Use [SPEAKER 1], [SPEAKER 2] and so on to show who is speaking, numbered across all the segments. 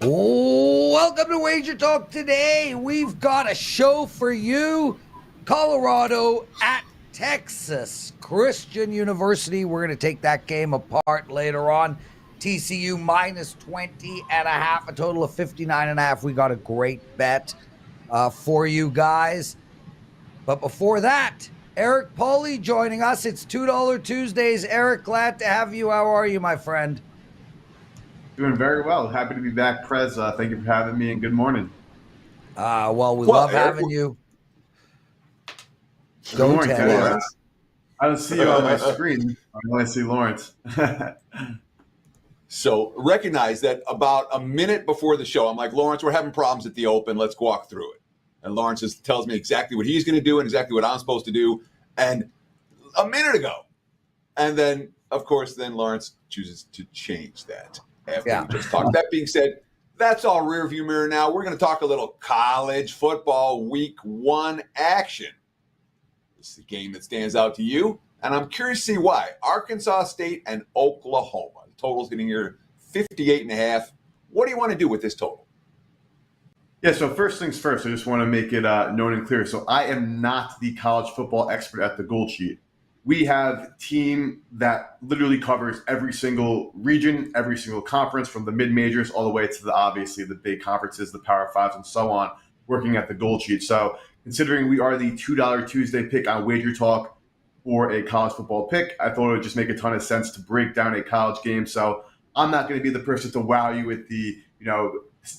[SPEAKER 1] Welcome to WagerTalk Today. We've got a show for you. Colorado at Texas Christian University. We're going to take that game apart later on. TCU minus 20.5, a total of 59.5. We got a great bet for you guys. But before that, Eric Pauly joining us. It's $2 Tuesdays. Eric, glad to have you. How are you, my friend?
[SPEAKER 2] Doing very well. Happy to be back, Prez. Thank you for having me, and good morning.
[SPEAKER 1] We love
[SPEAKER 3] Eric,
[SPEAKER 1] having you.
[SPEAKER 2] Good morning, Teddy. I don't see you on my screen. I only see Lawrence.
[SPEAKER 3] So recognize that about a minute before the show, I'm like, Lawrence, we're having problems at the Open. Let's walk through it. And Lawrence tells me exactly what he's going to do and exactly what I'm supposed to do. And a minute ago. And then, of course, then Lawrence chooses to change that. After we just talked. That being said, that's all rearview mirror now. We're going to talk a little college football week 1 action. This is a game that stands out to you, and I'm curious to see why. Arkansas State and Oklahoma. The total's getting here 58.5. What do you want to do with this total?
[SPEAKER 2] Yeah, so first things first, I just want to make it known and clear. So I am not the college football expert at the Gold Sheet. We have a team that literally covers every single region, every single conference, from the mid-majors all the way to obviously the big conferences, the Power Fives, and so on, working at the Gold Sheet. So considering we are the $2 Tuesday pick on WagerTalk for a college football pick, I thought it would just make a ton of sense to break down a college game. So I'm not going to be the person to wow you with the,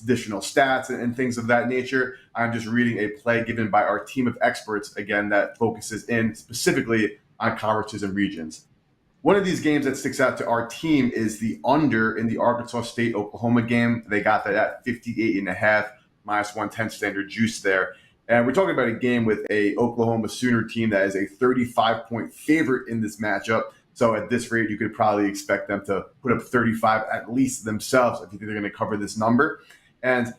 [SPEAKER 2] additional stats and things of that nature. I'm just reading a play given by our team of experts, again, that focuses in specifically on conferences and regions. One of these games that sticks out to our team is the under in the Arkansas State-Oklahoma game. They got that at 58.5, minus 110 standard juice there. And we're talking about a game with a Oklahoma Sooner team that is a 35-point favorite in this matchup. So at this rate, you could probably expect them to put up 35 at least themselves if you think they're going to cover this number. And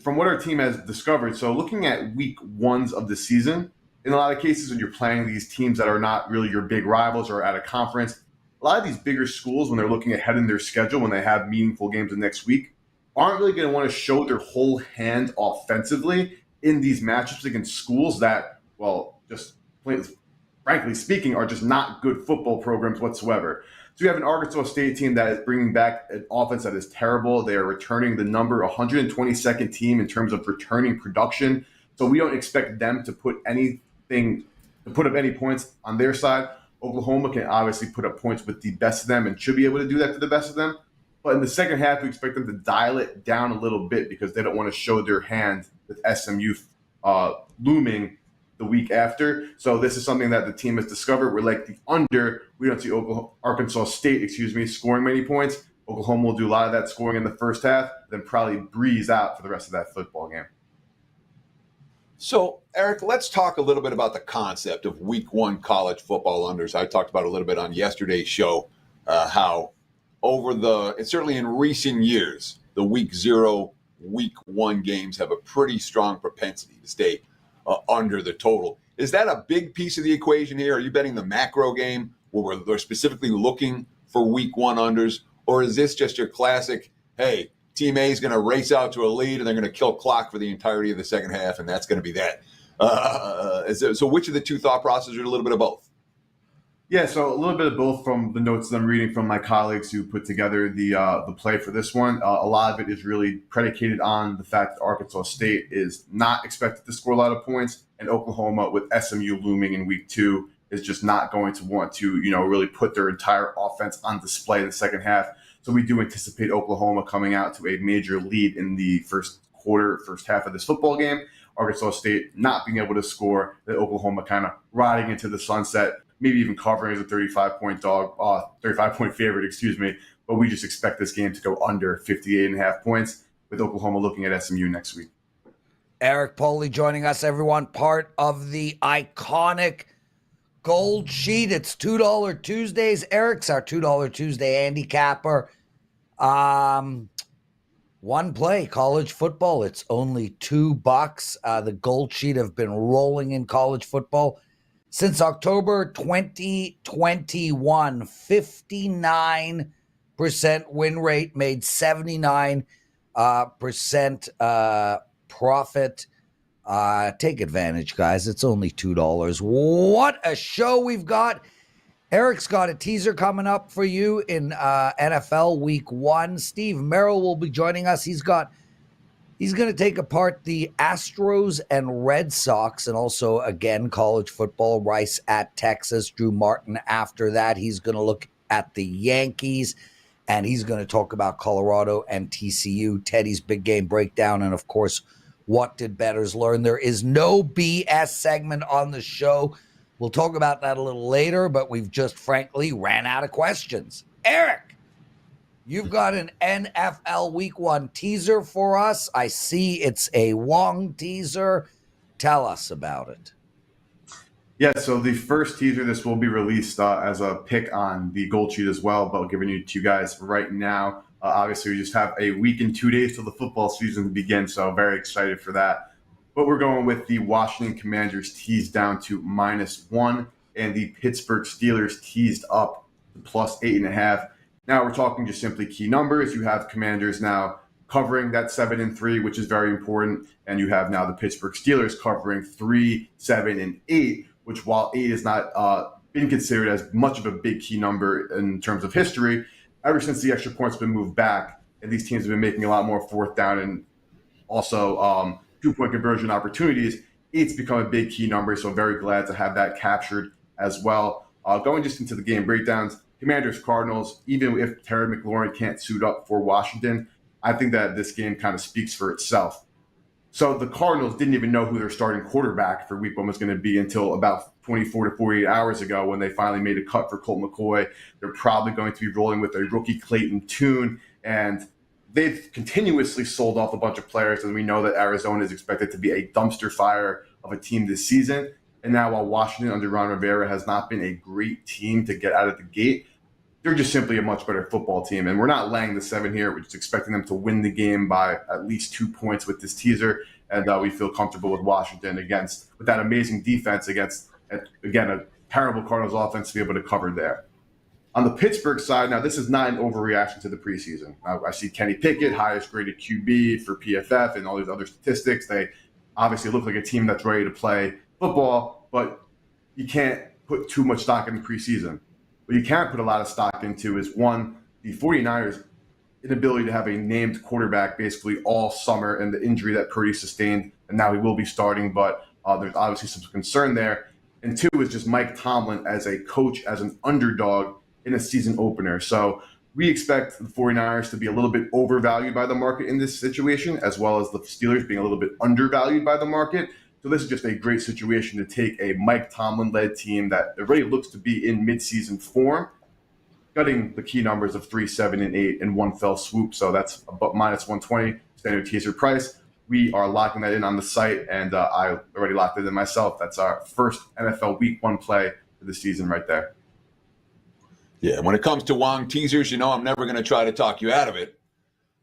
[SPEAKER 2] from what our team has discovered, so looking at week 1s of the season, in a lot of cases when you're playing these teams that are not really your big rivals or at a conference, a lot of these bigger schools, when they're looking ahead in their schedule, when they have meaningful games the next week, aren't really going to want to show their whole hand offensively in these matchups against schools that, just frankly speaking, are just not good football programs whatsoever. So you have an Arkansas State team that is bringing back an offense that is terrible. They are returning the number 122nd team in terms of returning production. So we don't expect them to put up any points on their side. Oklahoma can obviously put up points with the best of them and should be able to do that to the best of them. But in the second half, we expect them to dial it down a little bit because they don't want to show their hand with SMU looming the week after. So this is something that the team has discovered. We're like the under. We don't see Arkansas State, scoring many points. Oklahoma will do a lot of that scoring in the first half, then probably breeze out for the rest of that football game.
[SPEAKER 3] So, Eric, let's talk a little bit about the concept of week 1 college football unders. I talked about a little bit on yesterday's show how and certainly in recent years, the week 0, week 1 games have a pretty strong propensity to stay under the total. Is that a big piece of the equation here? Are you betting the macro game where we're specifically looking for week 1 unders? Or is this just your classic, hey, Team A is going to race out to a lead and they're going to kill clock for the entirety of the second half, and that's going to be that? So which of the two thought processes are a little bit of both?
[SPEAKER 2] Yeah, so a little bit of both from the notes that I'm reading from my colleagues who put together the play for this one. A lot of it is really predicated on the fact that Arkansas State is not expected to score a lot of points, and Oklahoma, with SMU looming in week 2, is just not going to want to, really put their entire offense on display in the second half. So we do anticipate Oklahoma coming out to a major lead in the first half of this football game. Arkansas State not being able to score, the Oklahoma kind of riding into the sunset, maybe even covering as a 35-point favorite, But we just expect this game to go under 58.5 points, with Oklahoma looking at SMU next week.
[SPEAKER 1] Eric Pauly joining us, everyone, part of the iconic Gold Sheet. It's $2 Tuesdays. Eric's our $2 Tuesday handicapper. One play, college football. It's only $2. The Gold Sheet have been rolling in college football since October 2021. 59% win rate, made 79 percent profit. Take advantage, guys. It's only $2. What a show we've got. Eric's got a teaser coming up for you in NFL Week 1. Steve Merril will be joining us. He's going to take apart the Astros and Red Sox, and also, again, college football, Rice at Texas. Drew Martin after that. He's going to look at the Yankees, and he's going to talk about Colorado and TCU, Teddy's big game breakdown, and, of course, what did bettors learn? There is no BS segment on the show. We'll talk about that a little later, but we've just frankly ran out of questions. Eric, you've got an NFL Week 1 teaser for us. I see it's a Wong teaser. Tell us about it.
[SPEAKER 2] Yeah, so the first teaser, this will be released as a pick on the Gold Sheet as well, but giving it to you guys right now. Obviously, we just have a week and 2 days till the football season begins, so very excited for that. But we're going with the Washington Commanders teased down to -1 and the Pittsburgh Steelers teased up to +8.5. Now we're talking just simply key numbers. You have Commanders now covering that 7-3, which is very important. And you have now the Pittsburgh Steelers covering 3, 7, and 8, which while 8 is not been considered as much of a big key number in terms of history, ever since the extra points have been moved back, and these teams have been making a lot more fourth down and also 2-point conversion opportunities, 8's become a big key number, so very glad to have that captured as well. Going just into the game breakdowns, Commanders-Cardinals, even if Terry McLaurin can't suit up for Washington, I think that this game kind of speaks for itself. So the Cardinals didn't even know who their starting quarterback for Week 1 was going to be until about 24 to 48 hours ago when they finally made a cut for Colt McCoy. They're probably going to be rolling with a rookie Clayton Tune, and they've continuously sold off a bunch of players, and we know that Arizona is expected to be a dumpster fire of a team this season. And now while Washington under Ron Rivera has not been a great team to get out of the gate, they're just simply a much better football team. And we're not laying the 7 here. We're just expecting them to win the game by at least 2 points with this teaser. And we feel comfortable with Washington with that amazing defense against, again, a terrible Cardinals offense to be able to cover there. On the Pittsburgh side, now this is not an overreaction to the preseason. I see Kenny Pickett, highest graded QB for PFF and all these other statistics. They obviously look like a team that's ready to play football, but you can't put too much stock in the preseason. What you can put a lot of stock into is, one, the 49ers' inability to have a named quarterback basically all summer and the injury that Purdy sustained, and now he will be starting, but there's obviously some concern there. And 2 is just Mike Tomlin as a coach, as an underdog in a season opener. So we expect the 49ers to be a little bit overvalued by the market in this situation, as well as the Steelers being a little bit undervalued by the market. So this is just a great situation to take a Mike Tomlin-led team that already looks to be in midseason form, cutting the key numbers of 3, 7, and 8 in one fell swoop. So that's about -120 standard teaser price. We are locking that in on the site, and I already locked it in myself. That's our first NFL Week 1 play for the season right there.
[SPEAKER 3] Yeah, when it comes to Wong teasers, I'm never going to try to talk you out of it.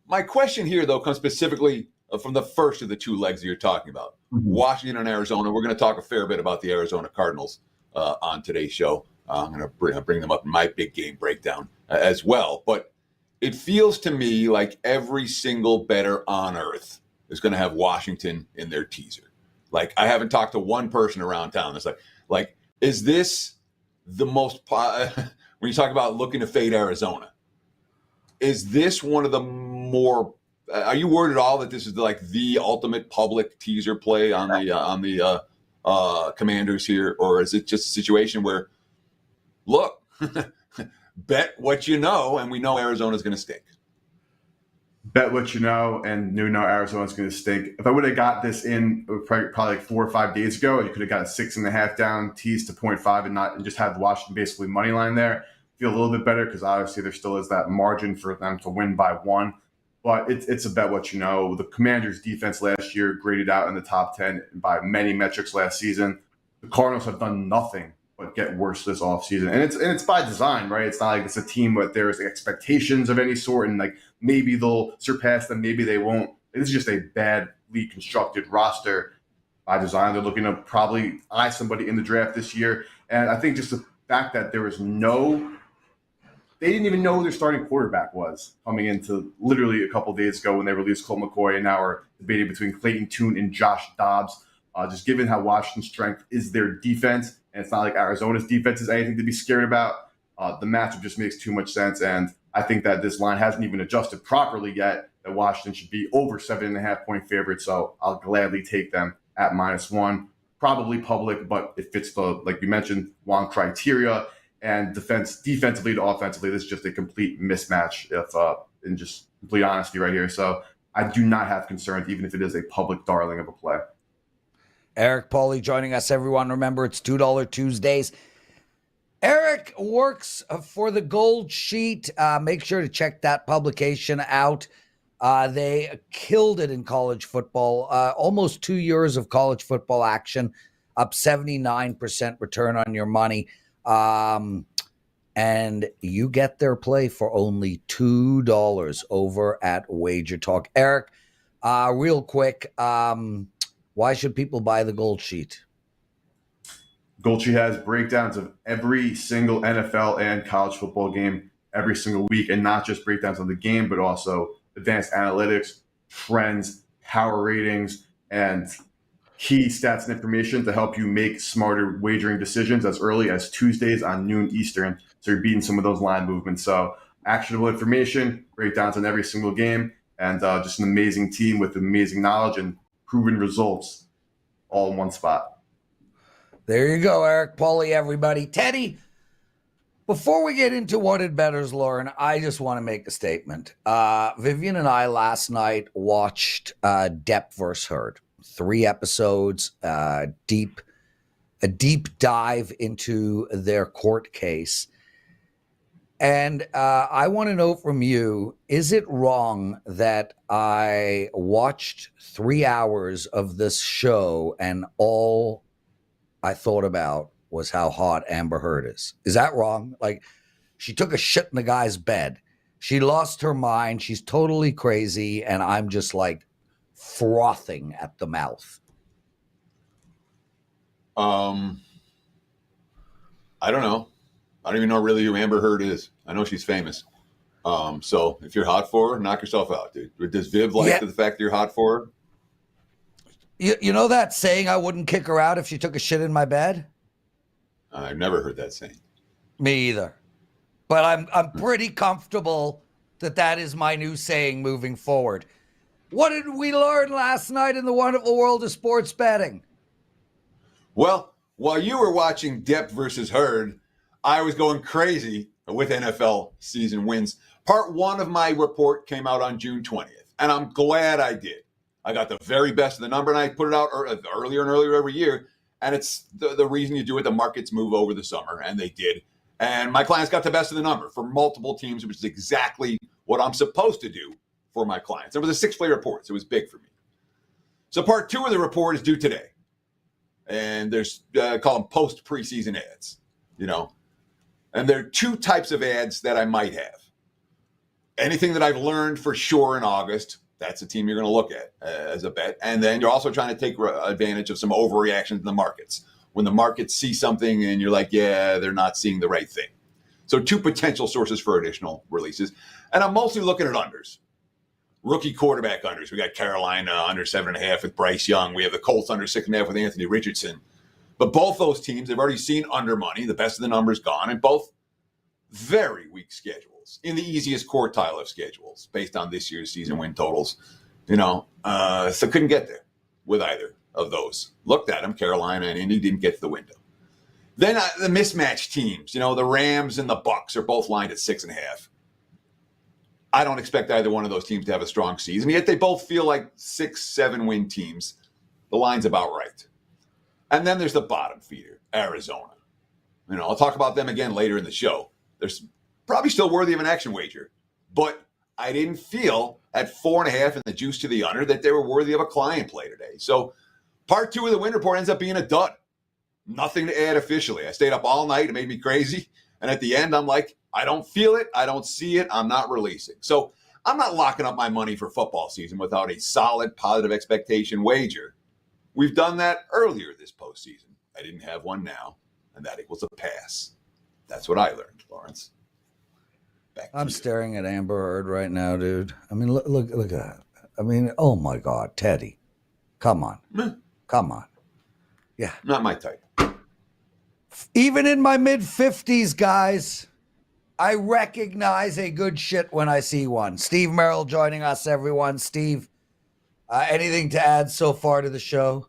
[SPEAKER 3] My question here, though, comes specifically from the first of the 2 legs that you're talking about, Washington and Arizona. We're going to talk a fair bit about the Arizona Cardinals on today's show. I'm going to bring them up in my big game breakdown as well. But it feels to me like every single bettor on earth is going to have Washington in their teaser. Like, I haven't talked to one person around town that's like, is this the most when you talk about looking to fade Arizona, is this one of the more? Are you worried at all that this is like the ultimate public teaser play on the Commanders here, or is it just a situation where, look, bet what you know, and we know Arizona's going to stink?
[SPEAKER 2] Bet what you know, and you know Arizona's going to stink. If I would have got this in probably like 4 or 5 days ago, you could have got a 6.5 down, teased to 0.5, and just had Washington basically money line there. Feel a little bit better because obviously there still is that margin for them to win by 1. But it's a bet what you know. The Commanders' defense last year graded out in the top 10 by many metrics last season. The Cardinals have done nothing but get worse this offseason. And it's by design, right? It's not like it's a team where there's expectations of any sort and like maybe they'll surpass them, maybe they won't. It's just a badly constructed roster by design. They're looking to probably eye somebody in the draft this year. And I think just the fact that there is no they didn't even know who their starting quarterback was coming into literally a couple days ago when they released Colt McCoy, and now we're debating between Clayton Tune and Josh Dobbs. Just given how Washington's strength is their defense, and it's not like Arizona's defense is anything to be scared about, the matchup just makes too much sense. And I think that this line hasn't even adjusted properly yet, that Washington should be over 7.5-point favorite. So I'll gladly take them at -1. Probably public, but it fits the, like you mentioned, Wong criteria. And defensively to offensively, this is just a complete mismatch, in just complete honesty right here. So I do not have concerns, even if it is a public darling of a play.
[SPEAKER 1] Eric Pauly joining us, everyone. Remember, it's $2 Tuesdays. Eric works for the Gold Sheet. Make sure to check that publication out. They killed it in college football. Almost 2 years of college football action, up 79% return on your money. And you get their play for only $2 over at WagerTalk. Eric, real quick, why should people buy the Gold Sheet?
[SPEAKER 2] Gold Sheet has breakdowns of every single NFL and college football game every single week, and not just breakdowns of the game, but also advanced analytics, trends, power ratings, and key stats and information to help you make smarter wagering decisions as early as Tuesdays on noon Eastern. So you're beating some of those line movements. So actionable information, breakdowns on every single game, and just an amazing team with amazing knowledge and proven results all in one spot.
[SPEAKER 1] There you go, Eric Pauly, everybody. Teddy, before we get into what it bettors, Lauren, I just want to make a statement. Vivian and I last night watched Depp vs. Heard. 3 episodes, a deep dive into their court case. And I want to know from you, is it wrong that I watched 3 hours of this show and all I thought about was how hot Amber Heard is? Is that wrong? Like, she took a shit in the guy's bed. She lost her mind. She's totally crazy. And I'm just like frothing at the mouth.
[SPEAKER 3] I don't know. I don't even know really who Amber Heard is. I know she's famous. So if you're hot for her, knock yourself out, dude. Does Viv like the fact that you're hot for her?
[SPEAKER 1] You know that saying, I wouldn't kick her out if she took a shit in my bed?
[SPEAKER 3] I've never heard that saying.
[SPEAKER 1] Me either. But I'm pretty comfortable that is my new saying moving forward. What did we learn last night in the wonderful world of sports betting?
[SPEAKER 3] Well, while you were watching Depp versus Heard, I was going crazy with NFL season wins. Part 1 of my report came out on June 20th, and I'm glad I did. I got the very best of the number, and I put it out earlier and earlier every year. And it's the reason you do it. The markets move over the summer, and they did. And my clients got the best of the number for multiple teams, which is exactly what I'm supposed to do for my clients. It was a 6-play report, so it was big for me. So part 2 of the report is due today. And there's, call them post-preseason ads, you know. And there are 2 types of ads that I might have. Anything that I've learned for sure in August, that's a team you're going to look at as a bet. And then you're also trying to take advantage of some overreactions in the markets. When the markets see something and you're like, yeah, they're not seeing the right thing. So 2 potential sources for additional releases. And I'm mostly looking at unders. Rookie quarterback unders. We got Carolina under 7.5 with Bryce Young. We have the Colts under 6.5 with Anthony Richardson. But both those teams have already seen under money. The best of the numbers gone. And both very weak schedules. In the easiest quartile of schedules based on this year's season win totals, you know, so couldn't get there with either of those. Looked at them, Carolina and Indy didn't get to the window. Then the mismatched teams, you know, the Rams and the Bucks are both lined at 6.5. I don't expect either one of those teams to have a strong season, yet they both feel like 6-7 win teams. The line's about right. And then there's the bottom feeder, Arizona. You know, I'll talk about them again later in the show. There's probably still worthy of an action wager, but I didn't feel at 4.5 and the juice to the under that they were worthy of a client play today. So part 2 of the win report ends up being a dud. Nothing to add officially. I stayed up all night. It made me crazy. And at the end, I'm like, I don't feel it. I don't see it. I'm not releasing. So I'm not locking up my money for football season without a solid positive expectation wager. We've done that earlier this postseason. I didn't have one now, and that equals a pass. That's what I learned, Lawrence. Back to
[SPEAKER 1] I'm
[SPEAKER 3] you.
[SPEAKER 1] staring at Amber Heard right now, dude. I mean, look at that. I mean, oh my God, Teddy. Come on. Come on. Yeah.
[SPEAKER 3] Not my type.
[SPEAKER 1] Even in my mid-50s, guys, I recognize a good shit when I see one. Steve Merril joining us, everyone. Steve, anything to add so far to the show?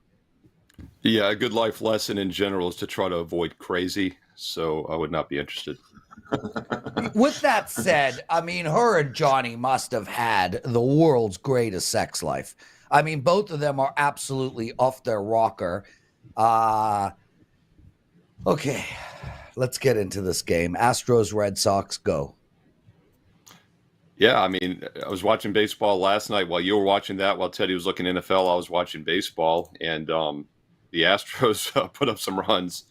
[SPEAKER 4] Yeah, a good life lesson in general is to try to avoid crazy. So I would not be interested.
[SPEAKER 1] With that said, I mean, her and Johnny must have had the world's greatest sex life. I mean, both of them are absolutely off their rocker. Okay, let's get into this game. Astros, Red Sox, go.
[SPEAKER 4] Yeah, I mean, I was watching baseball last night while you were watching that. While Teddy was looking NFL, I was watching baseball, and the Astros put up some runs.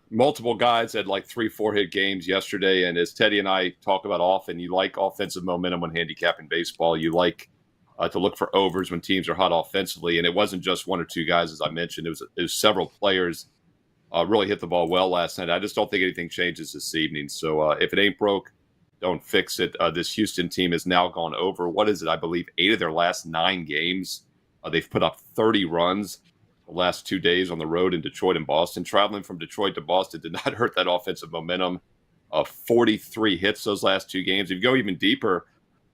[SPEAKER 4] Multiple guys had like 3-4 hit games yesterday, and as Teddy and I talk about often, you like offensive momentum when handicapping baseball. You like to look for overs when teams are hot offensively, and it wasn't just one or two guys, as I mentioned. It was several players really hit the ball well last night. I just don't think anything changes this evening. So if it ain't broke, don't fix it. This Houston team has now gone over, what is it? I believe 8 of their last 9 games. They've put up 30 runs the last 2 days on the road in Detroit and Boston. Traveling from Detroit to Boston did not hurt that offensive momentum. 43 hits those last 2 games. If you go even deeper,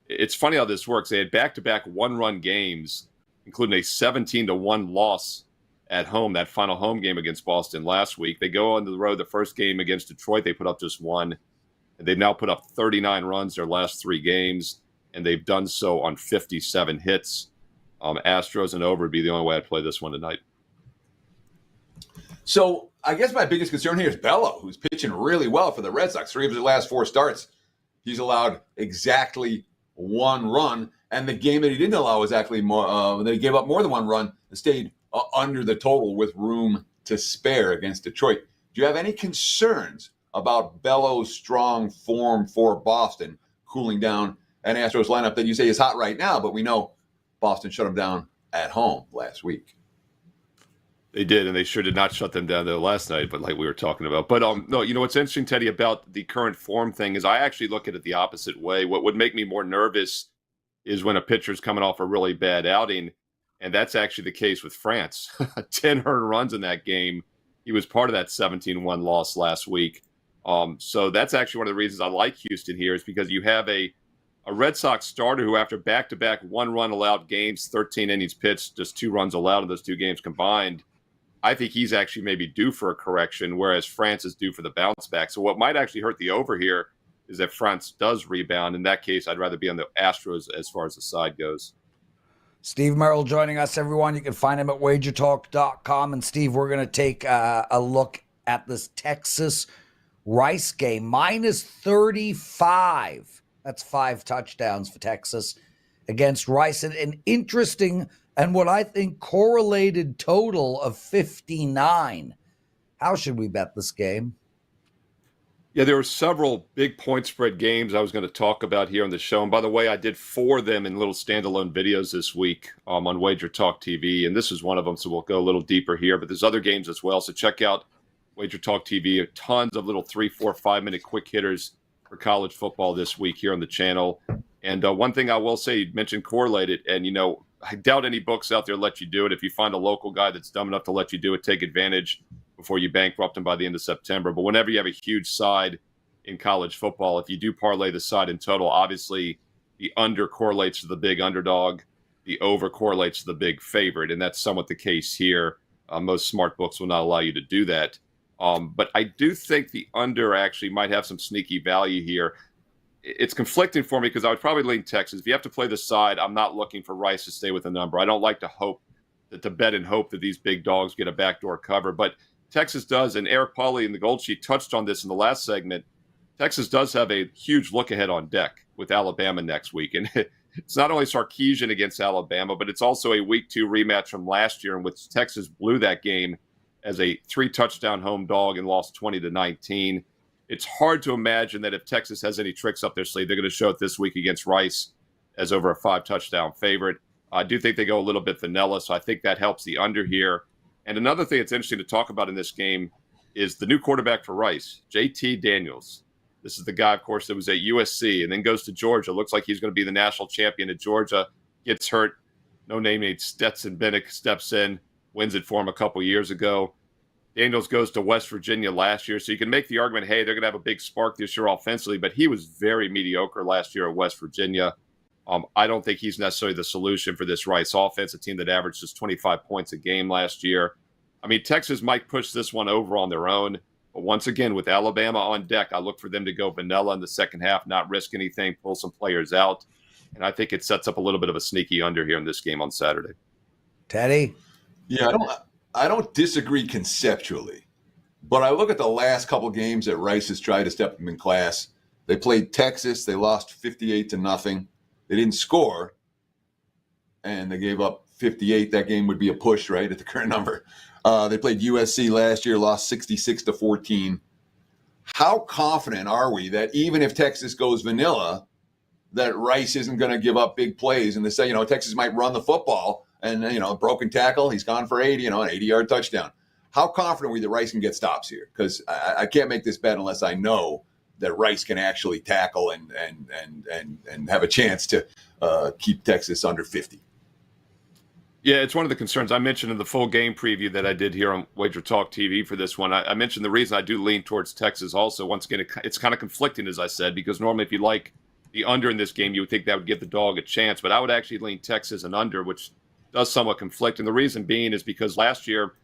[SPEAKER 4] it's funny how this works. They had back-to-back one-run games, including a 17-1 loss at home, that final home game against Boston last week. They go on the road, the first game against Detroit, they put up just 1. And they've now put up 39 runs their last 3 games, and they've done so on 57 hits. Astros and over would be the only way I'd play this one tonight.
[SPEAKER 3] So I guess my biggest concern here is Bello, who's pitching really well for the Red Sox. 3 of his last 4 starts, he's allowed exactly 1 run. And the game that he didn't allow was actually more, they gave up more than 1 run and stayed under the total with room to spare against Detroit. Do you have any concerns about Bello's strong form for Boston cooling down an Astros lineup that you say is hot right now, but we know Boston shut them down at home last week?
[SPEAKER 4] They did, and they sure did not shut them down though last night, but like we were talking about. But no, you know what's interesting, Teddy, about the current form thing is I actually look at it the opposite way. What would make me more nervous is when a pitcher's coming off a really bad outing, and that's actually the case with France. 10 earned runs in that game. He was part of that 17-1 loss last week. So that's actually one of the reasons I like Houston here is because you have a Red Sox starter who after back-to-back 1-run allowed games, 13 innings pitched, just 2 runs allowed in those 2 games combined. I think he's actually maybe due for a correction, whereas France is due for the bounce back. So what might actually hurt the over here is that France does rebound. In that case, I'd rather be on the Astros as far as the side goes.
[SPEAKER 1] Steve Merril joining us, everyone. You can find him at WagerTalk.com. And Steve, we're going to take a look at this Texas Rice game. -35. That's 5 touchdowns for Texas against Rice. An interesting and what I think correlated total of 59. How should we bet this game?
[SPEAKER 4] Yeah, there were several big point spread games I was going to talk about here on the show. And by the way, I did 4 of them in little standalone videos this week on WagerTalk TV. And this is one of them, so we'll go a little deeper here. But there's other games as well. So check out WagerTalk TV. Tons of little 3, 4, 5-minute quick hitters for college football this week here on the channel. And one thing I will say, you mentioned correlated. And, you know, I doubt any books out there let you do it. If you find a local guy that's dumb enough to let you do it, take advantage before you bankrupt them by the end of September. But whenever you have a huge side in college football, if you do parlay the side in total, obviously the under correlates to the big underdog, the over correlates to the big favorite, and that's somewhat the case here. Most smart books will not allow you to do that. But I do think the under actually might have some sneaky value here. It's conflicting for me because I would probably lean Texas. If you have to play the side, I'm not looking for Rice to stay with a number. I don't like to bet and hope that these big dogs get a backdoor cover. But Texas does, and Eric Pauly in the Gold Sheet touched on this in the last segment. Texas does have a huge look ahead on deck with Alabama next week. And it's not only Sarkisian against Alabama, but it's also a Week 2 rematch from last year in which Texas blew that game as a 3-touchdown home dog and lost 20-19. It's hard to imagine that if Texas has any tricks up their sleeve, they're going to show it this week against Rice as over a 5-touchdown favorite. I do think they go a little bit vanilla, so I think that helps the under here. And another thing that's interesting to talk about in this game is the new quarterback for Rice, JT Daniels. This is the guy, of course, that was at USC and then goes to Georgia. Looks like he's going to be the national champion at Georgia. Gets hurt. No name named Stetson Bennett steps in, wins it for him a couple years ago. Daniels goes to West Virginia last year. So you can make the argument, hey, they're going to have a big spark this year offensively, but he was very mediocre last year at West Virginia. I don't think he's necessarily the solution for this Rice offense, a team that averaged just 25 points a game last year. I mean, Texas might push this one over on their own. But once again, with Alabama on deck, I look for them to go vanilla in the second half, not risk anything, pull some players out. And I think it sets up a little bit of a sneaky under here in this game on Saturday.
[SPEAKER 1] Teddy?
[SPEAKER 3] Yeah, I don't disagree conceptually, but I look at the last couple games that Rice has tried to step them in class. They played Texas. They lost 58-0. They didn't score, and they gave up 58. That game would be a push, right, at the current number. They played USC last year, lost 66-14. How confident are we that even if Texas goes vanilla, that Rice isn't going to give up big plays? And they say, Texas might run the football, and, broken tackle, he's gone for 80, an 80-yard touchdown. How confident are we that Rice can get stops here? Because I can't make this bet unless I know that Rice can actually tackle and have a chance to keep Texas under 50.
[SPEAKER 4] Yeah, it's one of the concerns I mentioned in the full game preview that I did here on WagerTalk TV for this one. I mentioned the reason I do lean towards Texas also. Once again, it's kind of conflicting, as I said, because normally if you like the under in this game, you would think that would give the dog a chance. But I would actually lean Texas and under, which does somewhat conflict. And the reason being is because last year,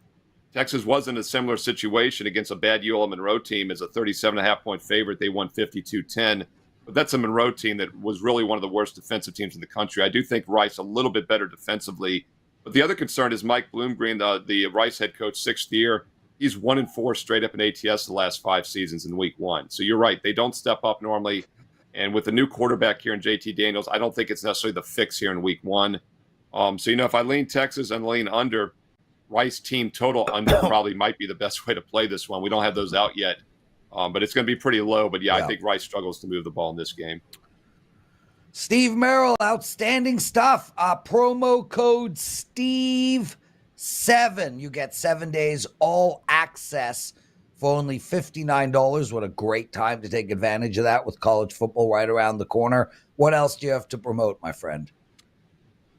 [SPEAKER 4] Texas was in a similar situation against a bad UL Monroe team as a 37.5-point favorite. They won 52-10. But that's a Monroe team that was really one of the worst defensive teams in the country. I do think Rice a little bit better defensively. But the other concern is Mike Bloomgreen, the Rice head coach, 6th year. He's 1-4 straight up in ATS the last 5 seasons in week 1. So you're right. They don't step up normally. And with the new quarterback here in JT Daniels, I don't think it's necessarily the fix here in week 1. So, if I lean Texas and lean under, Rice team total under probably might be the best way to play this one. We don't have those out yet, but it's going to be pretty low. But, yeah, I think Rice struggles to move the ball in this game.
[SPEAKER 1] Steve Merril, outstanding stuff. Promo code STEVE7. You get 7 days all access for only $59. What a great time to take advantage of that with college football right around the corner. What else do you have to promote, my friend?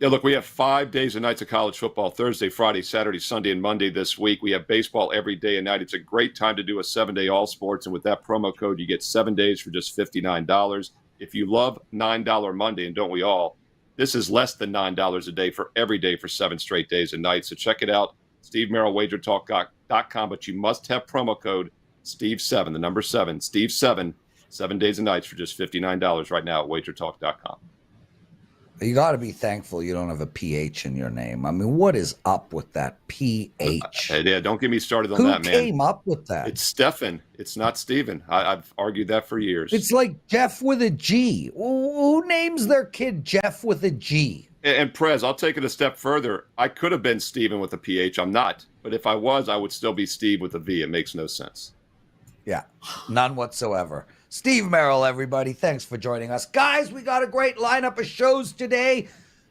[SPEAKER 4] Yeah, look, we have 5 days and nights of college football, Thursday, Friday, Saturday, Sunday, and Monday this week. We have baseball every day and night. It's a great time to do a 7-day all sports. And with that promo code, you get 7 days for just $59. If you love $9 Monday, and don't we all, this is less than $9 a day for every day for 7 straight days and nights. So check it out, SteveMerril, WagerTalk.com. But you must have promo code Steve7, the number 7, Steve7, 7 days and nights for just $59 right now at WagerTalk.com.
[SPEAKER 1] You got to be thankful you don't have a PH in your name. I mean, what is up with that PH?
[SPEAKER 4] Yeah, don't get me started on
[SPEAKER 1] Who
[SPEAKER 4] that, man.
[SPEAKER 1] Who came up with that?
[SPEAKER 4] It's Stefan. It's not Steven. I've argued that for years.
[SPEAKER 1] It's like Jeff with a G. Who names their kid Jeff with a G?
[SPEAKER 4] And Prez, I'll take it a step further. I could have been Steven with a PH. I'm not. But if I was, I would still be Steve with a V. It makes no sense.
[SPEAKER 1] Yeah, none whatsoever. Steve Merril, everybody. Thanks for joining us. Guys, we got a great lineup of shows today.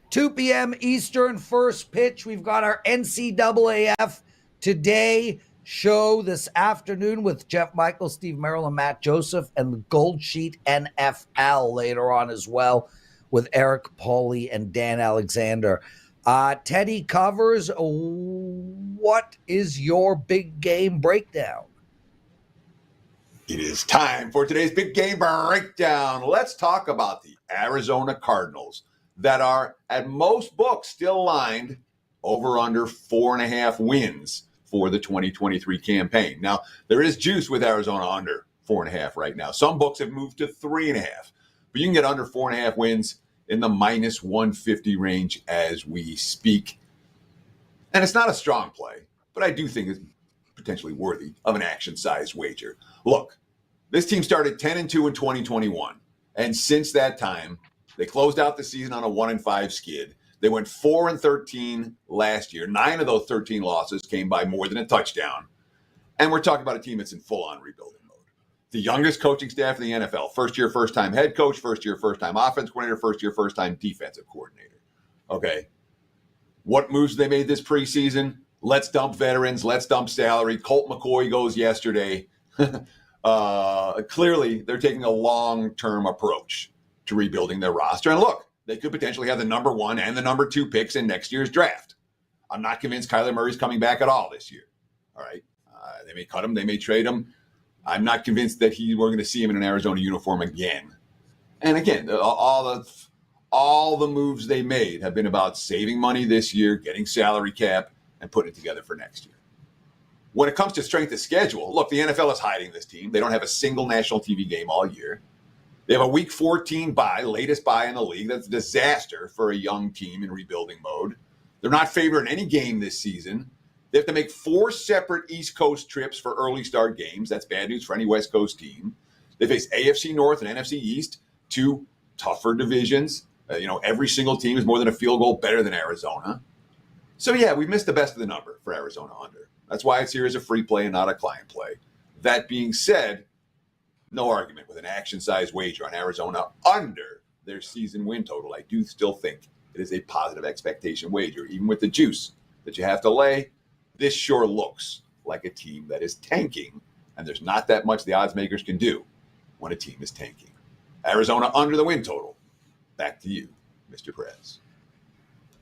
[SPEAKER 1] 2 p.m. Eastern, first pitch. We've got our NCAAF Today show this afternoon with Jeff Michael, Steve Merril, and Matt Joseph, and the Gold Sheet NFL later on as well with Eric Pauly and Dan Alexander. Teddy covers. What is your big game breakdown?
[SPEAKER 3] It is time for today's big game breakdown. Let's talk about the Arizona Cardinals that are at most books still lined over under 4.5 wins for the 2023 campaign. Now, there is juice with Arizona under 4.5 right now. Some books have moved to 3.5, but you can get under 4.5 wins in the minus 150 range as we speak. And it's not a strong play, but I do think it's potentially worthy of an action-sized wager. Look, this team started 10-2 in 2021, and since that time, they closed out the season on a 1-5 skid. They went 4-13 last year. 9 of those 13 losses came by more than a touchdown. And we're talking about a team that's in full-on rebuilding mode. The youngest coaching staff in the NFL, first-year, first-time head coach, first-year, first-time offense coordinator, first-year, first-time defensive coordinator. Okay. What moves they made this preseason? Let's dump veterans. Let's dump salary. Colt McCoy goes yesterday. Clearly, they're taking a long-term approach to rebuilding their roster. And look, they could potentially have the number 1 and the number 2 picks in next year's draft. I'm not convinced Kyler Murray's coming back at all this year. All right. They may cut him. They may trade him. I'm not convinced that we're going to see him in an Arizona uniform again. And again, all the moves they made have been about saving money this year, getting salary cap, and putting it together for next year. When it comes to strength of schedule, look, the NFL is hiding this team. They don't have a single national TV game all year. They have a Week 14 bye, latest bye in the league. That's a disaster for a young team in rebuilding mode. They're not favored in any game this season. They have to make 4 separate East Coast trips for early start games. That's bad news for any West Coast team. They face AFC North and NFC East, 2 tougher divisions. Every single team is more than a field goal better than Arizona. So, yeah, we missed the best of the number for Arizona under. That's why it's here as a free play and not a client play. That being said, no argument with an action-sized wager on Arizona under their season win total. I do still think it is a positive expectation wager. Even with the juice that you have to lay, this sure looks like a team that is tanking, and there's not that much the odds makers can do when a team is tanking. Arizona under the win total. Back to you, Mr. Prez.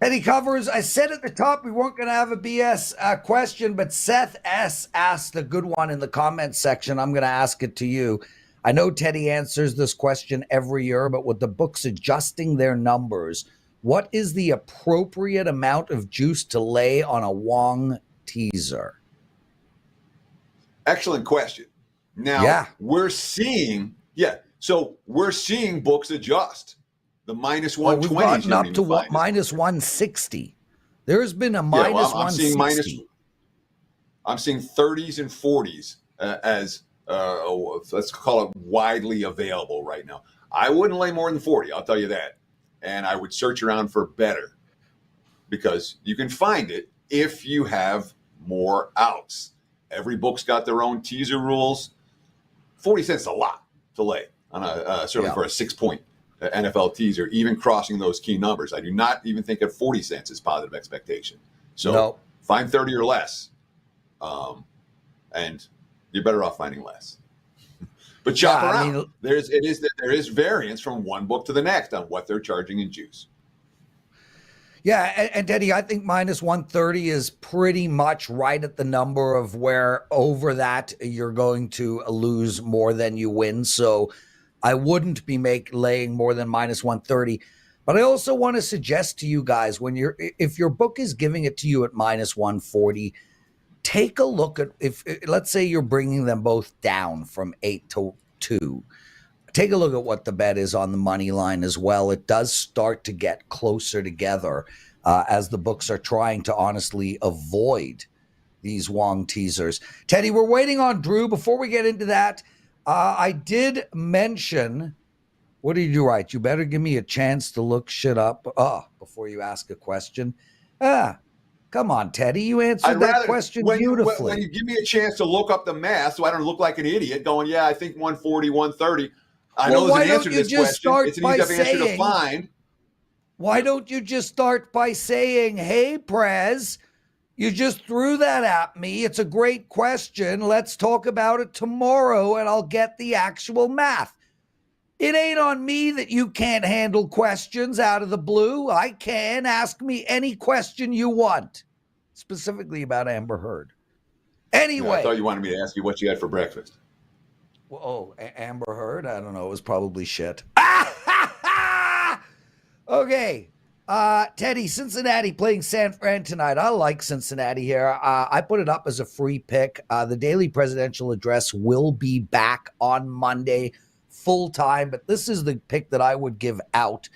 [SPEAKER 1] Teddy covers. I said at the top we weren't going to have a BS question, but Seth S. asked a good one in the comments section. I'm going to ask it to you. I know Teddy answers this question every year, but with the books adjusting their numbers, what is the appropriate amount of juice to lay on a Wong teaser?
[SPEAKER 3] Excellent question. Now, we're seeing books adjust. The minus 120.
[SPEAKER 1] We've gotten up to what, minus 160. There's been a minus 160.
[SPEAKER 3] I'm seeing 30s and 40s as let's call it widely available right now. I wouldn't lay more than 40, I'll tell you that. And I would search around for better, because you can find it if you have more outs. Every book's got their own teaser rules. 40 cents is a lot to lay on certainly for a 6-point NFL teaser, even crossing those key numbers. I do not even think at 40 cents is positive expectation. So find 30 or less, and you're better off finding less. But shop around. I mean, there is variance from one book to the next on what they're charging in juice.
[SPEAKER 1] Yeah, and Teddy, I think minus 130 is pretty much right at the number of where over that you're going to lose more than you win. So I wouldn't be laying more than minus 130. But I also want to suggest to you guys, if your book is giving it to you at minus 140, take a look at, let's say you're bringing them both down from 8 to 2. Take a look at what the bet is on the money line as well. It does start to get closer together as the books are trying to honestly avoid these Wong teasers. Teddy, we're waiting on Drew. Before we get into that, I did mention, what did you write? You better give me a chance to look shit up before you ask a question. Come on, Teddy. You answered that question beautifully.
[SPEAKER 3] When you give me a chance to look up the math so I don't look like an idiot going, I think 140, 130. I know there's an answer to this question. It's an easy answer to find.
[SPEAKER 1] Why don't you just start by saying, hey, Prez, you just threw that at me. It's a great question. Let's talk about it tomorrow, and I'll get the actual math. It ain't on me that you can't handle questions out of the blue. I can. Ask me any question you want, specifically about Amber Heard. Anyway.
[SPEAKER 3] I thought you wanted me to ask you what you had for breakfast.
[SPEAKER 1] Well, Amber Heard? I don't know. It was probably shit. Okay. Teddy, Cincinnati playing San Fran tonight. I like Cincinnati here. I put it up as a free pick. The daily presidential address will be back on Monday full time, but this is the pick that I would give out.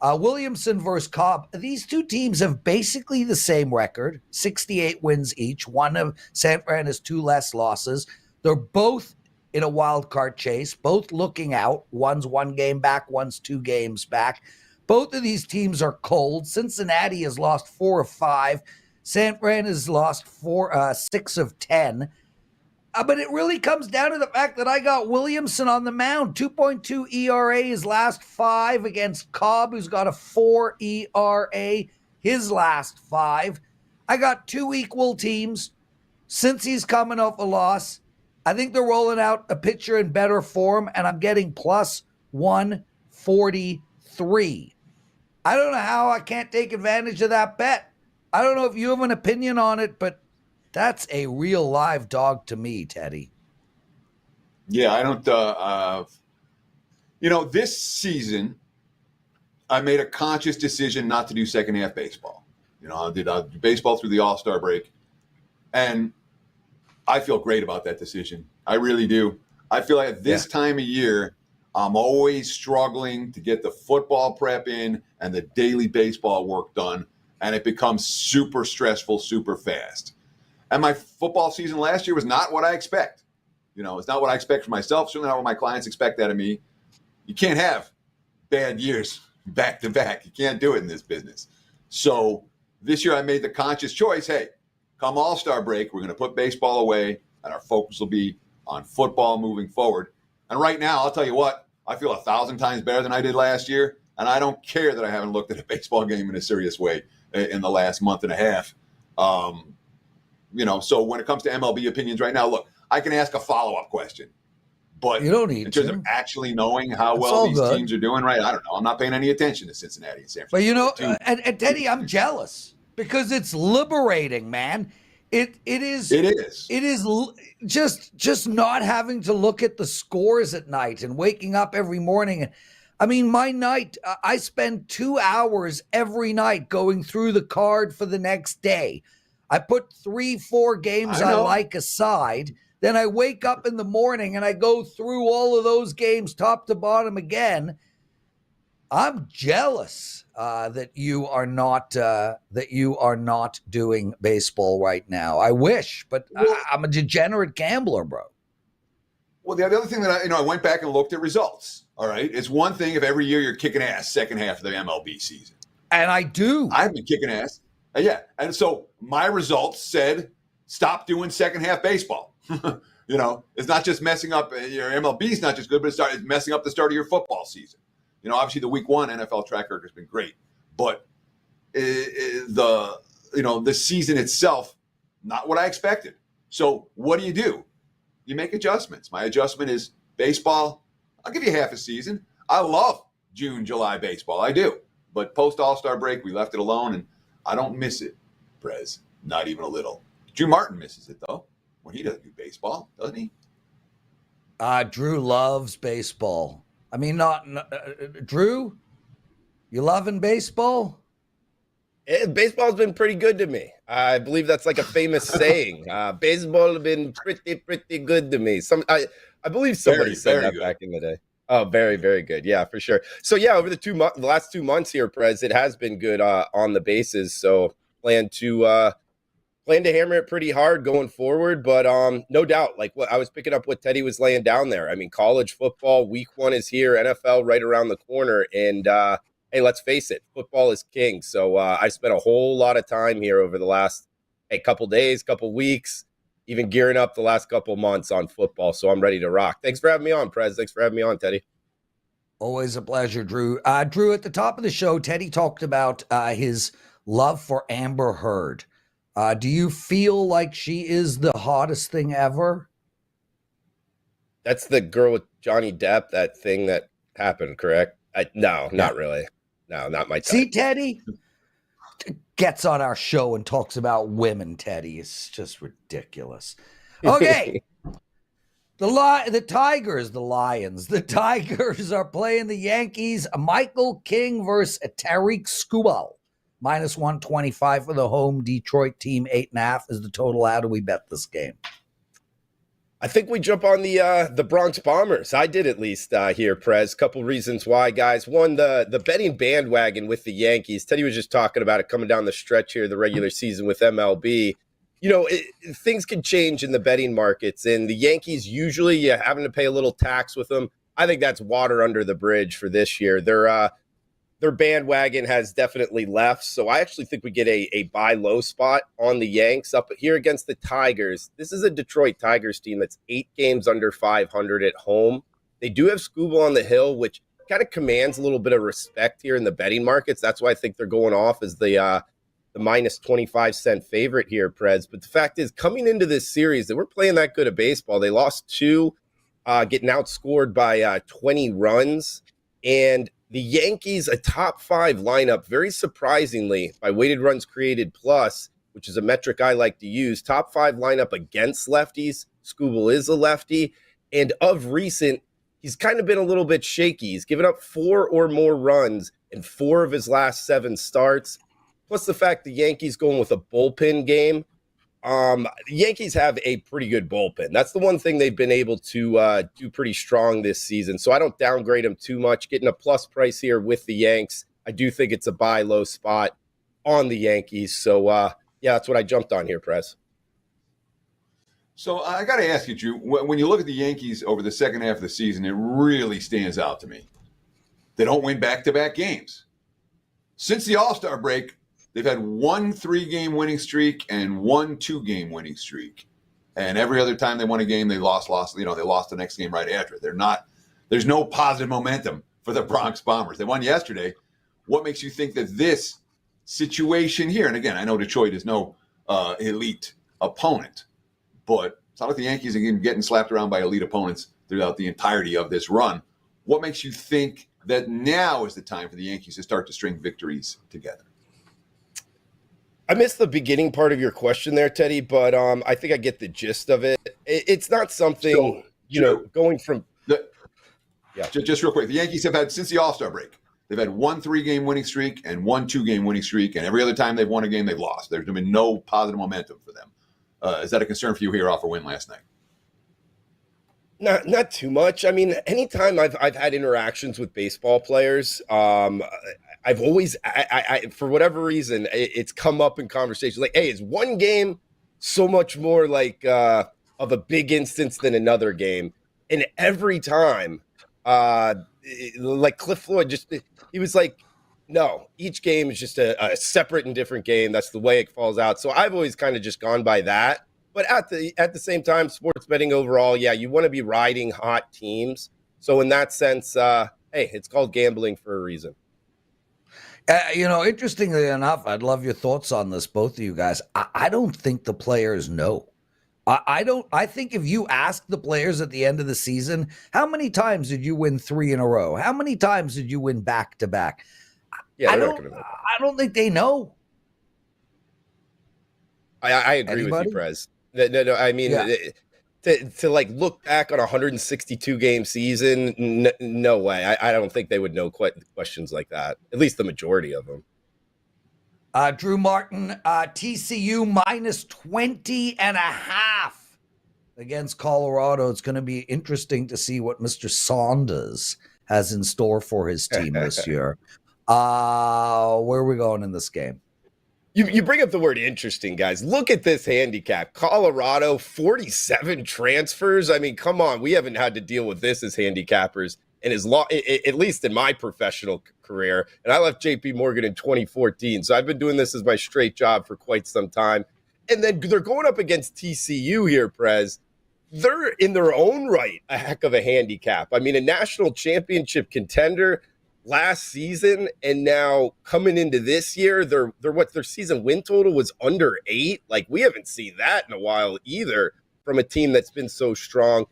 [SPEAKER 1] Williamson versus Cobb. These two teams have basically the same record, 68 wins each. One of San Fran has 2 less losses. They're both in a wild card chase, both looking out. One's 1 game back, one's 2 games back. Both of these teams are cold. Cincinnati has lost 4 of 5. San Fran has lost 6 of 10. But it really comes down to the fact that I got Williamson on the mound. 2.2 ERA his last 5 against Cobb, who's got a 4 ERA his last 5. I got 2 equal teams since he's coming off a loss. I think they're rolling out a pitcher in better form, and I'm getting plus 143. I don't know how I can't take advantage of that bet. I don't know if you have an opinion on it, but that's a real live dog to me, Teddy.
[SPEAKER 3] Yeah, I don't. This season, I made a conscious decision not to do second half baseball. I did baseball through the All-Star break, and I feel great about that decision. I really do. I feel like at this time of year, I'm always struggling to get the football prep in and the daily baseball work done, and it becomes super stressful, super fast. And my football season last year was not what I expect. It's not what I expect for myself, certainly not what my clients expect out of me. You can't have bad years back to back. You can't do it in this business. So this year I made the conscious choice, hey, come All-Star break, we're going to put baseball away, and our focus will be on football moving forward. And right now, I'll tell you what, I feel 1,000 times better than I did last year, and I don't care that I haven't looked at a baseball game in a serious way in the last month and a half. So when it comes to MLB opinions right now, look, I can ask a follow-up question, but
[SPEAKER 1] you don't need
[SPEAKER 3] in terms of actually knowing how well these teams are doing, right? I don't know. I'm not paying any attention to Cincinnati and San Francisco.
[SPEAKER 1] But and Teddy, I'm jealous because it's liberating, man. It is just not having to look at the scores at night and waking up every morning. I mean, my night, I spend 2 hours every night going through the card for the next day. I put 3-4 games I like aside. Then I wake up in the morning and I go through all of those games top to bottom again. I'm jealous that you are not doing baseball right now. I wish, but I'm a degenerate gambler, bro.
[SPEAKER 3] Well, the other thing that I went back and looked at results. All right, it's one thing if every year you're kicking ass second half of the MLB season,
[SPEAKER 1] and I do.
[SPEAKER 3] I've been kicking ass, and so my results said stop doing second half baseball. It's not just messing up your MLB is not just good, but it's messing up the start of your football season. Obviously the week 1 NFL track record has been great, but the season itself, not what I expected. So what do? You make adjustments. My adjustment is baseball. I'll give you half a season. I love June, July baseball. I do. But post All-Star break, we left it alone, and I don't miss it, Prez. Not even a little. Drew Martin misses it, though, when he doesn't do baseball, doesn't he?
[SPEAKER 1] Drew loves baseball. I mean, Drew, you loving baseball?
[SPEAKER 5] Baseball's been pretty good to me. I believe that's like a famous saying. Baseball has been pretty good to me. I believe somebody said that back in the day. Oh, very, very good. Yeah, for sure. So yeah, over the last 2 months here, Prez, it has been good on the bases. So plan to hammer it pretty hard going forward. But no doubt, like what I was picking up what Teddy was laying down there. I mean, college football week 1 is here, NFL right around the corner, and hey, let's face it, football is king. So I spent a whole lot of time here over the last couple days, couple weeks, even gearing up the last couple months on football. So I'm ready to rock. Thanks for having me on, Prez. Thanks for having me on, Teddy.
[SPEAKER 1] Always a pleasure, Drew. Drew, at the top of the show, Teddy talked about his love for Amber Heard. Do you feel like she is the hottest thing ever?
[SPEAKER 5] That's the girl with Johnny Depp, that thing that happened, correct? No, not really. No, not my type.
[SPEAKER 1] See, Teddy gets on our show and talks about women, Teddy. It's just ridiculous. Okay. The Tigers, the Lions, the Tigers are playing the Yankees. Michael King versus Tariq Skubal. Minus 125 for the home Detroit team. 8.5 is the total. How do we bet this game?
[SPEAKER 5] I think we jump on the Bronx Bombers. I did at least here, Prez. Couple reasons why, guys. One, the betting bandwagon with the Yankees. Teddy was just talking about it coming down the stretch here, the regular season with MLB. Things can change in the betting markets, and the Yankees usually having to pay a little tax with them. I think that's water under the bridge for this year. Their bandwagon has definitely left. So I actually think we get a buy low spot on the Yanks up here against the Tigers. This is a Detroit Tigers team that's 8 games under 500 at home. They do have Skubal on the hill, which kind of commands a little bit of respect here in the betting markets. That's why I think they're going off as the the minus 25-cent favorite here, Prez. But the fact is, coming into this series, they weren't playing that good of baseball. They lost 2, getting outscored by 20 runs. And the Yankees, a top 5 lineup, very surprisingly, by weighted runs created plus, which is a metric I like to use, top 5 lineup against lefties. Skubal is a lefty. And of recent, he's kind of been a little bit shaky. He's given up 4 or more runs in 4 of his last 7 starts. Plus the fact the Yankees going with a bullpen game. The Yankees have a pretty good bullpen. That's the one thing they've been able to do pretty strong this season. So I don't downgrade them too much. Getting a plus price here with the Yanks. I do think it's a buy low spot on the Yankees. So, yeah, that's what I jumped on here, Prez.
[SPEAKER 3] So I got to ask you, Drew, when you look at the Yankees over the second half of the season, it really stands out to me. They don't win back-to-back games. Since the All-Star break, they've had 1 3-game winning streak and 1 2-game winning streak. And every other time they won a game, they lost, they lost the next game right after. There's no positive momentum for the Bronx Bombers. They won yesterday. What makes you think that this situation here, and again, I know Detroit is no elite opponent, but it's not like the Yankees are getting slapped around by elite opponents throughout the entirety of this run. What makes you think that now is the time for the Yankees to start to string victories together?
[SPEAKER 5] I missed the beginning part of your question there, Teddy, but I think I get the gist of it. It's not something, going from...
[SPEAKER 3] Just real quick, the Yankees have had, since the All-Star break, they've had 1 3-game winning streak and 1 2-game winning streak, and every other time they've won a game, they've lost. There's been no positive momentum for them. Is that a concern for you here off a win last night?
[SPEAKER 5] Not too much. I mean, anytime I've had interactions with baseball players, I've always, for whatever reason, it's come up in conversations like, hey, is one game so much more like of a big instance than another game? And every time, like Cliff Floyd, he was like, no, each game is just a separate and different game. That's the way it falls out. So I've always kind of just gone by that. But at the same time, sports betting overall, yeah, you want to be riding hot teams. So in that sense, hey, it's called gambling for a reason.
[SPEAKER 1] Interestingly enough, I'd love your thoughts on this, both of you guys. I don't think the players know. I think if you ask the players at the end of the season, how many times did you win 3 in a row? How many times did you win back to back?
[SPEAKER 5] Yeah,
[SPEAKER 1] I don't think they know.
[SPEAKER 5] I agree with you, Prez. No, I mean, yeah. To like look back on a 162 game season, no way. I don't think they would know questions like that. At least the majority of them.
[SPEAKER 1] Drew Martin, TCU minus 20.5 against Colorado. It's going to be interesting to see what Mr. Saunders has in store for his team this year. Where are we going in this game?
[SPEAKER 5] You bring up the word interesting, guys. Look at this handicap. Colorado, 47 transfers. I mean, come on. We haven't had to deal with this as handicappers and at least in my professional career. And I left JP Morgan in 2014. So I've been doing this as my straight job for quite some time. And then they're going up against TCU here, Prez. They're in their own right a heck of a handicap. I mean, a national championship contender last season, and now coming into this year, their season win total was under 8. Like, we haven't seen that in a while either from a team that's been so strong.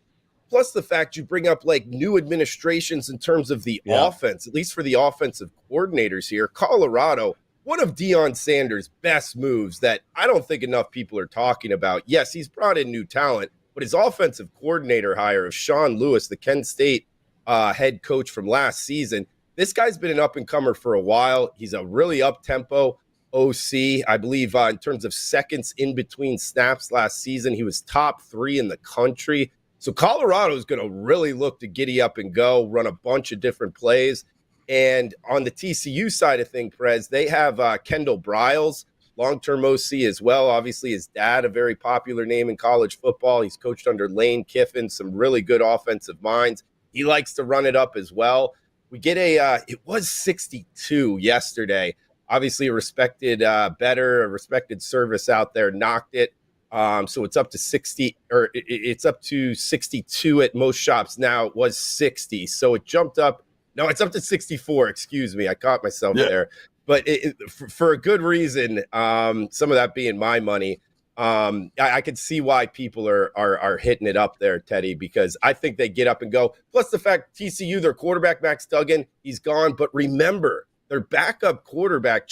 [SPEAKER 5] Plus the fact you bring up like new administrations in terms of the offense, at least for the offensive coordinators here. Colorado, one of Deion Sanders' best moves that I don't think enough people are talking about. Yes, he's brought in new talent, but his offensive coordinator hire of Sean Lewis, the Kent State head coach from last season, this guy's been an up-and-comer for a while. He's a really up-tempo OC. I believe in terms of seconds in between snaps last season, he was top 3 in the country. So Colorado is going to really look to giddy up and go, run a bunch of different plays. And on the TCU side of things, Perez, they have Kendall Briles, long-term OC as well. Obviously, his dad, a very popular name in college football. He's coached under Lane Kiffin, some really good offensive minds. He likes to run it up as well. We get it was 62 yesterday. Obviously, a respected bettor, a respected service out there knocked it. So it's up to 60, or it's up to 62 at most shops now. It was 60. So it jumped up. No, it's up to 64. Excuse me. I caught myself there. but for a good reason. Some of that being my money. I can see why people are hitting it up there, Teddy, because I think they get up and go. Plus the fact TCU, their quarterback, Max Duggan, he's gone. But remember, their backup quarterback,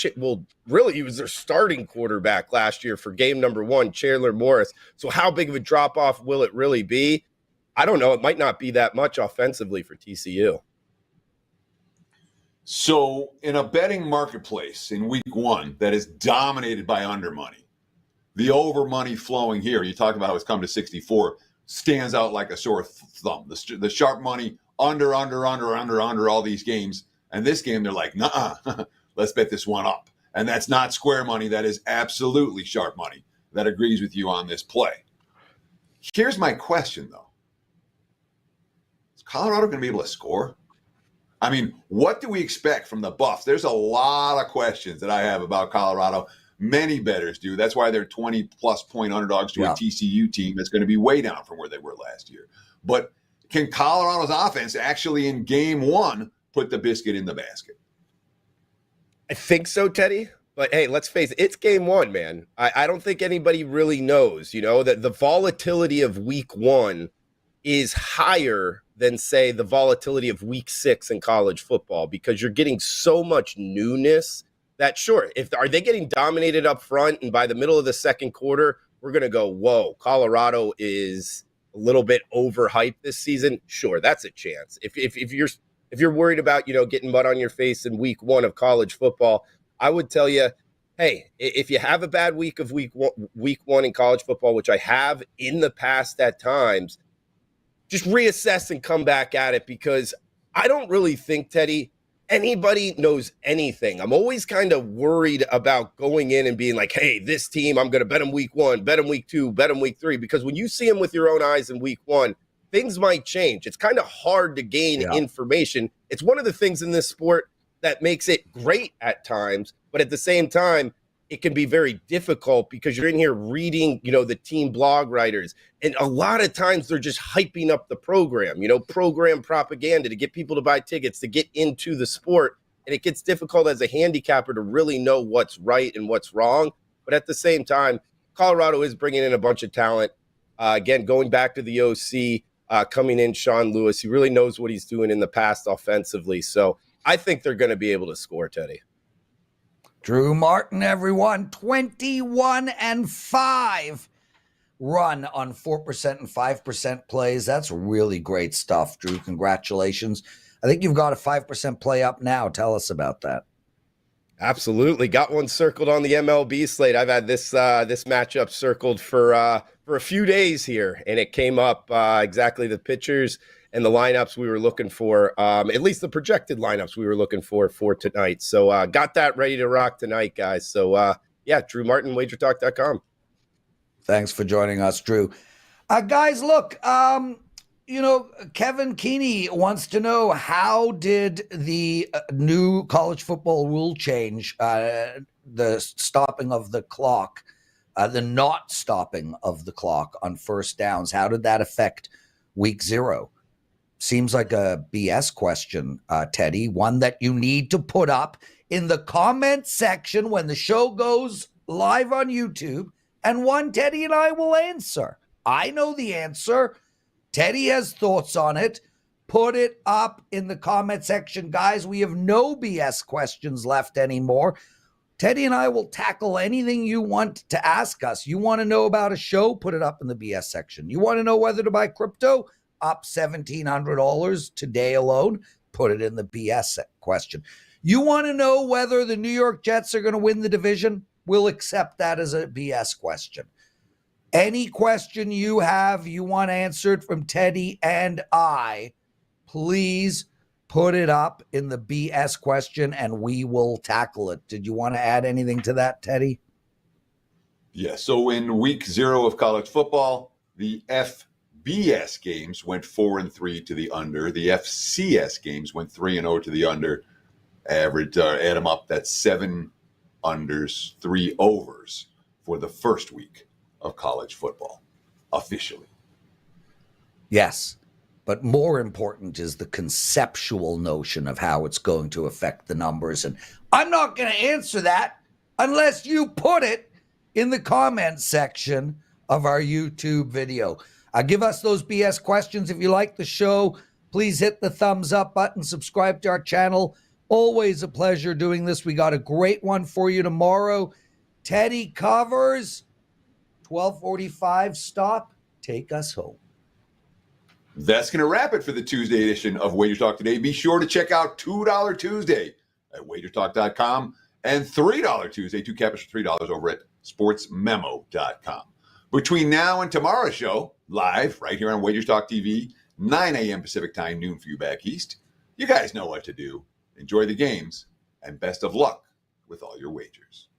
[SPEAKER 5] really, he was their starting quarterback last year for game number 1, Chandler Morris. So how big of a drop-off will it really be? I don't know. It might not be that much offensively for TCU.
[SPEAKER 3] So in a betting marketplace in week 1 that is dominated by under money, the over money flowing here, you talk about how it's come to 64, stands out like a sore thumb. The sharp money, under all these games. And this game, they're like, nah, let's bet this one up. And that's not square money. That is absolutely sharp money that agrees with you on this play. Here's my question, though. Is Colorado going to be able to score? I mean, what do we expect from the Buffs? There's a lot of questions that I have about Colorado. Many bettors do. That's why they're 20-plus point underdogs to a TCU team that's going to be way down from where they were last year. But can Colorado's offense actually in game 1 put the biscuit in the basket?
[SPEAKER 5] I think so, Teddy. But hey, let's face it, it's game 1, man. I don't think anybody really knows, that the volatility of week 1 is higher than, say, the volatility of week 6 in college football, because you're getting so much newness that, sure, are they getting dominated up front, and by the middle of the second quarter, we're going to go, whoa, Colorado is a little bit overhyped this season? Sure, that's a chance. If you're worried about, getting mud on your face in week 1 of college football, I would tell you, hey, if you have a bad week of week one in college football, which I have in the past at times, just reassess and come back at it, because I don't really think, Teddy, anybody knows anything. I'm always kind of worried about going in and being like, hey, this team, I'm going to bet them week 1, bet them week 2, bet them week 3, because when you see them with your own eyes in week 1, things might change. It's kind of hard to gain information. It's one of the things in this sport that makes it great at times, but at the same time, it can be very difficult because you're in here reading, the team blog writers. And a lot of times they're just hyping up the program, program propaganda to get people to buy tickets, to get into the sport. And it gets difficult as a handicapper to really know what's right and what's wrong. But at the same time, Colorado is bringing in a bunch of talent. Again, going back to the OC, coming in, Sean Lewis, he really knows what he's doing in the past offensively. So I think they're going to be able to score, Teddy.
[SPEAKER 1] Drew Martin, everyone, 21-5 run on 4% and 5% plays. That's really great stuff, Drew. Congratulations. I think you've got a 5% play up now. Tell us about that.
[SPEAKER 5] Absolutely. Got one circled on the MLB slate. I've had this matchup circled for a few days here, and it came up exactly the pitchers and the lineups we were looking for, at least the projected lineups we were looking for tonight. So got that ready to rock tonight, guys. So, Drew Martin, WagerTalk.com.
[SPEAKER 1] Thanks for joining us, Drew. Guys, look, Kevin Keeney wants to know, how did the new college football rule change, the stopping of the clock, the not stopping of the clock on first downs, how did that affect week 0? Seems like a BS question, Teddy, one that you need to put up in the comment section when the show goes live on YouTube, and one Teddy and I will answer. I know the answer. Teddy has thoughts on it. Put it up in the comment section. Guys, we have no BS questions left anymore. Teddy and I will tackle anything you want to ask us. You want to know about a show? Put it up in the BS section. You want to know whether to buy crypto? Up $1,700 today alone? Put it in the BS question. You want to know whether the New York Jets are going to win the division? We'll accept that as a BS question. Any question you have, you want answered from Teddy and I, please put it up in the BS question and we will tackle it. Did you want to add anything to that, Teddy?
[SPEAKER 3] Yeah, so in week 0 of college football, the FBS games went 4-3 to the under. The FCS games went 3-0 to the under. Average, add them up, that's 7 unders, 3 overs for the first week of college football, officially.
[SPEAKER 1] Yes. but more important is the conceptual notion of how it's going to affect the numbers. And I'm not going to answer that unless you put it in the comments section of our YouTube video. Give us those BS questions. If you like the show, please hit the thumbs up button, subscribe to our channel. Always a pleasure doing this. We got a great one for you tomorrow. Teddy covers 12:45 stop. Take us home.
[SPEAKER 3] That's going to wrap it for the Tuesday edition of WagerTalk Today. Be sure to check out $2 Tuesday at WagerTalk.com and $3 Tuesday, 2 capers for $3 over at SportsMemo.com. Between now and tomorrow's show, live right here on WagerTalk TV, 9 a.m. Pacific time, noon for you back east, you guys know what to do. Enjoy the games, and best of luck with all your wagers.